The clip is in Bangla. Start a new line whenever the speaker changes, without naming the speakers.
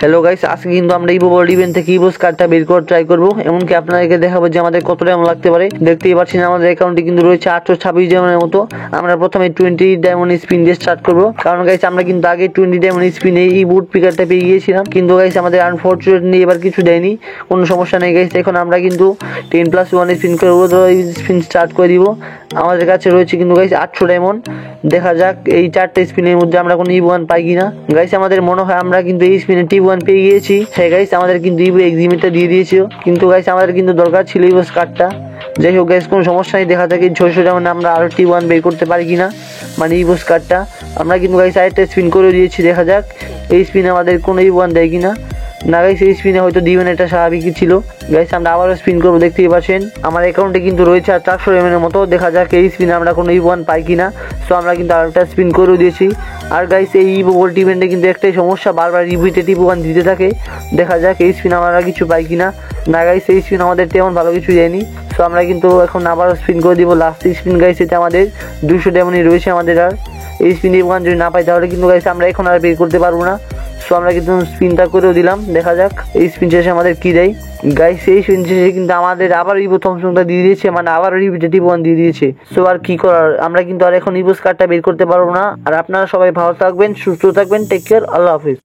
হ্যালো গাইস, আজকে কিন্তু আমরা ইভো ওয়ার্ল্ড ইভেন্ট থেকে ইভোস কার্ডটা বের করে ট্রাই করবো। এমনকি আপনাদেরকে দেখাবো যে আমাদের কত ডায়মন্ড লাগতে পারে। দেখতেই পাচ্ছেন আমাদের অ্যাকাউন্টে কিন্তু রয়েছে 826 ডায়মন্ডের মতো। আমরা প্রথমে 20 ডায়মন্ড স্পিন দিয়ে স্টার্ট করবো, কারণ গাইস আমরা কিন্তু আগে 20 ডায়মন্ড স্পিনে এই বুট পিকারটা পেয়ে গিয়েছিলাম, কিন্তু গাইস আমাদের আনফরচুনেটলি এবার কিছু দেয়নি। কোনো সমস্যা নেই গাইস, এখন আমরা কিন্তু 10+1 স্পিন করবো, তো স্পিন স্টার্ট করে দিব। আমাদের কাছে রয়েছে কিন্তু গাইস 800 ডায়মন্ড। দেখা যাক এই 4টা স্পিনের মধ্যে আমরা কোনো ইভো 1 পাই কিনা। গাইস আমাদের মনে হয় আমরা কিন্তু এই স্পিনে টি1 পেয়ে গিয়েছি। হ্যাঁ গাইস, আমাদের কিন্তু ইভো এক্সিমিটটা দিয়ে দিয়েছিল, কিন্তু গাইস আমাদের কিন্তু দরকার ছিল ইভোস কার্ডটা। যাই হোক গাইস, কোনো সমস্যা নেই। দেখা যাক এই 600 ডায়মন্ড আমরা আরো টি1 বের করতে পারি কিনা, মানে ইভোস কার্ডটা। আমরা কিন্তু গাইস আরেকটা স্পিন করে দিয়েছি, দেখা যাক এই স্পিনে আমাদের কোনো ইভো 1 দেয় কিনা। না গাইস, এই স্পিনে হয়তো দিবেন, এটা স্বাভাবিকই ছিল। গাইস আমরা আবারও স্পিন করবো, দেখতেই পাচ্ছেন আমার অ্যাকাউন্টে কিন্তু রয়েছে আর 400 এর মতো। দেখা যাক এই স্পিনে আমরা কোনো ইভো 1 পাই কিনা। সো আমরা কিন্তু আরেকটা স্পিন করে দিয়েছি। আর গাইস এই ইভো ওয়ার্ল্ড ইভেন্টে কিন্তু একটাই সমস্যা, বারবার রিপিটেড ইভো 1 দিতে থাকে। দেখা যাক এই স্পিন আমরা কিছু পাই কিনা। না গাইস, এই স্পিন আমাদের তেমন ভালো কিছু দেয়নি। সো আমরা কিন্তু এখন আবারও স্পিন করে দিব, লাস্ট স্পিন গাইস। এতে আমাদের 200 ডায়মন্ডই রয়েছে আমাদের। আর এই স্পিন ইভো 1 যদি না পাই তাহলে কিন্তু গাইস আমরা এখন আর বের করতে পারবো না। সো আমরা কিন্তু স্পিনটা করেও দিলাম, দেখা যাক এই স্পিন শেষে আমাদের কি দেয়। গাইস এই স্পিন শেষে কিন্তু আমাদের আবার ইভো থমসনটা দিয়ে দিয়েছে, মানে আবার রিপিটেটিভ 1 দিয়ে দিয়েছে। সো আর কি করার, আমরা কিন্তু আর এখন ইভোস কার্ডটা বের করতে পারবো না। আর আপনারা সবাই ভালো থাকবেন, সুস্থ থাকবেন, টেক কেয়ার, আল্লাহ হাফিজ।